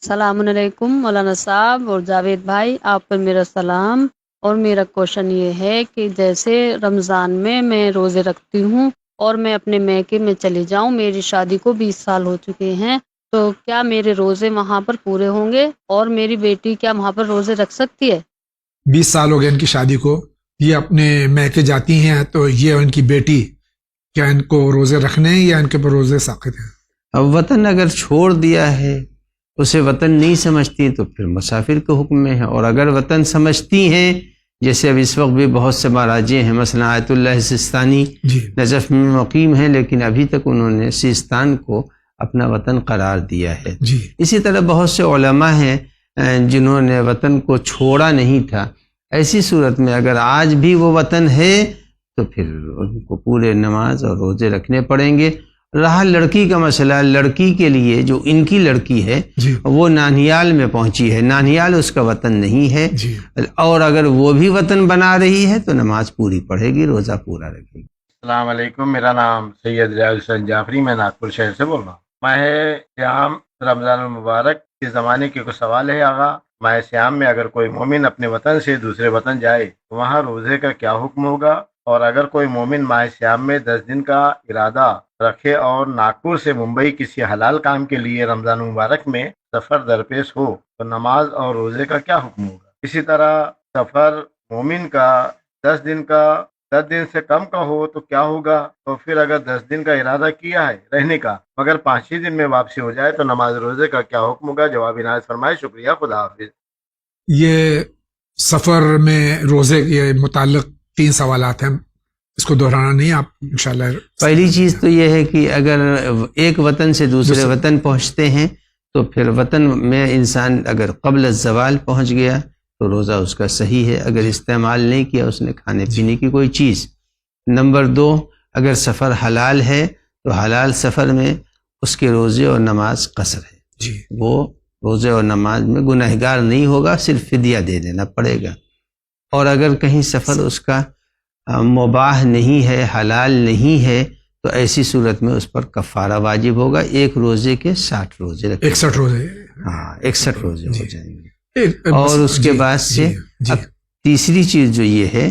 السلام علیکم مولانا صاحب اور جاوید بھائی، آپ پر میرا سلام۔ اور میرا کوشچن یہ ہے کہ جیسے رمضان میں روزے رکھتی ہوں اور میں اپنے میکے میں چلی جاؤں، میری شادی کو 20 سال ہو چکے ہیں، تو کیا میرے روزے وہاں پر پورے ہوں گے اور میری بیٹی کیا وہاں پر روزے رکھ سکتی ہے؟ 20 سال ہو گئے ان کی شادی کو، یہ اپنے میکے جاتی ہیں، تو یہ ان کی بیٹی کیا ان کو روزے رکھنے ہیں یا ان کے پر روزے ساقط ہیں؟ اب وطن اگر چھوڑ دیا ہے، اسے وطن نہیں سمجھتی تو پھر مسافر کے حکم میں ہے، اور اگر وطن سمجھتی ہیں، جیسے اب اس وقت بھی بہت سے مراجع ہیں، مثلا آیت اللہ سستانی نجف میں مقیم ہیں لیکن ابھی تک انہوں نے سیستان کو اپنا وطن قرار دیا ہے۔ اسی طرح بہت سے علماء ہیں جنہوں نے وطن کو چھوڑا نہیں تھا، ایسی صورت میں اگر آج بھی وہ وطن ہے تو پھر ان کو پورے نماز اور روزے رکھنے پڑیں گے۔ رہا لڑکی کا مسئلہ، لڑکی کے لیے جو ان کی لڑکی ہے وہ نانیال میں پہنچی ہے، نانیال اس کا وطن نہیں ہے، اور اگر وہ بھی وطن بنا رہی ہے تو نماز پوری پڑھے گی، روزہ پورا رکھے گی۔ السلام علیکم، میرا نام سید ریاض حسین جعفری، میں ناگپور شہر سے بول رہا ہوں۔ ماہ سیام رمضان المبارک کے زمانے کے کچھ سوال ہے آغا۔ ماہ سیام میں اگر کوئی مومن اپنے وطن سے دوسرے وطن جائے تو وہاں روزے کا کیا حکم ہوگا؟ اور اگر کوئی مومن ماہ سیام میں 10 دن کا ارادہ رکھے اور ناگپور سے ممبئی کسی حلال کام کے لیے رمضان مبارک میں سفر درپیش ہو تو نماز اور روزے کا کیا حکم ہوگا؟ اسی طرح سفر مومن کا 10 دن سے کم کا ہو تو کیا ہوگا؟ تو پھر اگر 10 دن کا ارادہ کیا ہے رہنے کا مگر 5 ہی دن میں واپسی ہو جائے تو نماز روزے کا کیا حکم ہوگا؟ جواب عنایت فرمائے۔ شکریہ، خدا حافظ۔ یہ سفر میں روزے کے متعلق 3 سوالات ہیں، اس کو دہرانا نہیں آپ انشاءاللہ۔ پہلی چیز تو یہ ہے کہ اگر ایک وطن سے دوسرے وطن پہنچتے ہیں تو پھر وطن میں انسان اگر قبل الزوال پہنچ گیا تو روزہ اس کا صحیح ہے، اگر استعمال نہیں کیا اس نے کھانے پینے کی کوئی چیز۔ نمبر 2، اگر سفر حلال ہے تو حلال سفر میں اس کے روزے اور نماز قصر ہے، وہ روزے اور نماز میں گنہگار نہیں ہوگا، صرف فدیہ دے دینا پڑے گا۔ اور اگر کہیں سفر اس کا مباح نہیں ہے، حلال نہیں ہے، تو ایسی صورت میں اس پر کفارہ واجب ہوگا، ایک روزے کے 60 روزے رکھیں۔ 61 روزے، ہاں 61 روزے ہو جائیں گے۔ اور اس کے بعد سے اب تیسری چیز جو یہ ہے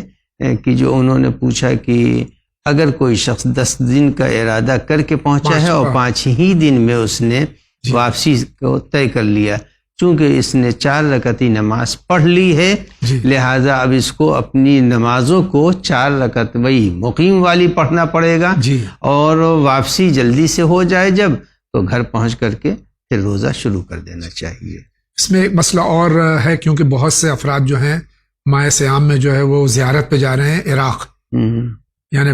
کہ جو انہوں نے پوچھا کہ اگر کوئی شخص 10 دن کا ارادہ کر کے پہنچا ہے اور 5 ہی دن میں اس نے واپسی کو طے کر لیا، چونکہ اس نے 4 رکعتی نماز پڑھ لی ہے، لہٰذا اب اس کو اپنی نمازوں کو 4 رکعت وہی مقیم والی پڑھنا پڑے گا، اور واپسی جلدی سے ہو جائے جب تو گھر پہنچ کر کے پھر روزہ شروع کر دینا چاہیے۔ اس میں ایک مسئلہ اور ہے، کیونکہ بہت سے افراد جو ہیں ماہ سیام میں جو ہے وہ زیارت پہ جا رہے ہیں عراق، یعنی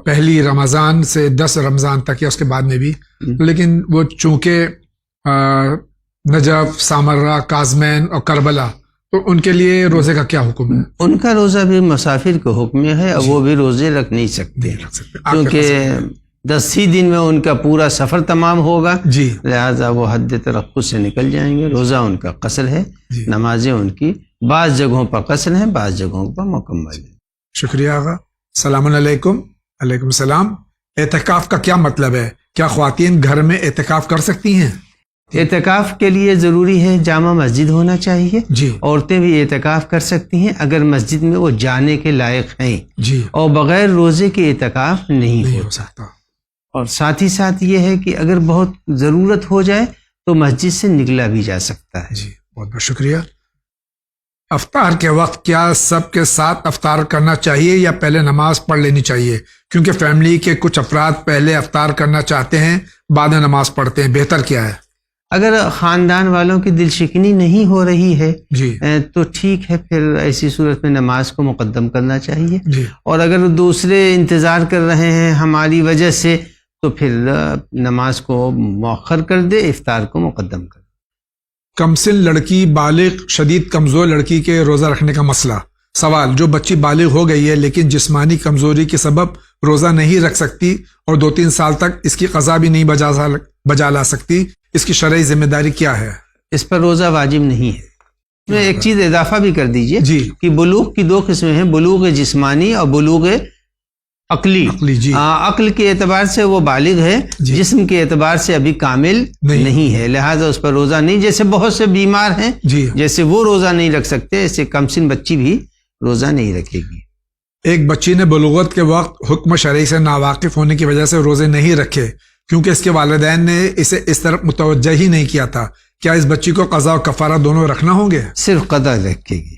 پہلی رمضان سے 10 رمضان تک یا اس کے بعد میں بھی، لیکن وہ چونکہ نجف، سامرہ، کاظمین اور کربلا، تو ان کے لیے روزے کا کیا حکم ہے؟ ان کا روزہ بھی مسافر کے حکم میں ہے، وہ بھی روزے رکھ نہیں سکتے کیونکہ 10 ہی دن میں ان کا پورا سفر تمام ہوگا، لہٰذا وہ حد ترقب سے نکل جائیں گے۔ روزہ ان کا قصر ہے، نمازیں ان کی بعض جگہوں پر قصر ہیں، بعض جگہوں پر مکمل ہیں۔ شکریہ آقا۔ السلام علیکم۔ علیکم السلام۔ اعتکاف کا کیا مطلب ہے؟ کیا خواتین گھر میں اعتکاف کر سکتی ہیں؟ اعتکاف کے لیے ضروری ہے جامع مسجد ہونا چاہیے، عورتیں بھی اعتکاف کر سکتی ہیں اگر مسجد میں وہ جانے کے لائق ہیں، اور بغیر روزے کے اعتکاف نہیں ہو سکتا۔ اور ساتھ ہی ساتھ یہ ہے کہ اگر بہت ضرورت ہو جائے تو مسجد سے نکلا بھی جا سکتا ہے۔ بہت بہت شکریہ۔ افطار کے وقت کیا سب کے ساتھ افطار کرنا چاہیے یا پہلے نماز پڑھ لینی چاہیے؟ کیونکہ فیملی کے کچھ افراد پہلے افطار کرنا چاہتے ہیں، بعد میں نماز پڑھتے ہیں، بہتر کیا ہے؟ اگر خاندان والوں کی دل شکنی نہیں ہو رہی ہے تو ٹھیک ہے، پھر ایسی صورت میں نماز کو مقدم کرنا چاہیے، اور اگر دوسرے انتظار کر رہے ہیں ہماری وجہ سے تو پھر نماز کو مؤخر کر دے، افطار کو مقدم کر دے۔ کمسن لڑکی، بالغ، شدید کمزور لڑکی کے روزہ رکھنے کا مسئلہ۔ سوال: جو بچی بالغ ہو گئی ہے لیکن جسمانی کمزوری کے سبب روزہ نہیں رکھ سکتی اور 2-3 سال تک اس کی قضا بھی نہیں بجا لا سکتی، اس کی شرعی ذمہ داری کیا ہے؟ اس پر روزہ واجب نہیں ہے۔ میں ایک چیز اضافہ بھی کر دیجئے کہ بلوغ کی 2 قسمیں ہیں، بلوغ جسمانی اور بلوغ عقلی جی عقل کے اعتبار سے وہ بالغ ہے، جی۔ جسم کے اعتبار سے ابھی کامل نہیں ہے، لہٰذا اس پر روزہ نہیں. جیسے بہت سے بیمار ہیں جی جیسے وہ روزہ نہیں رکھ سکتے، ایسے کم سن بچی بھی روزہ نہیں رکھے گی. ایک بچی نے بلوغت کے وقت حکم شرعی سے ناواقف ہونے کی وجہ سے روزے نہیں رکھے کیونکہ اس کے والدین نے اسے اس طرف متوجہ ہی نہیں کیا تھا، کیا اس بچی کو قضا و کفارہ دونوں رکھنا ہوں گے؟ صرف قضا رکھے گی.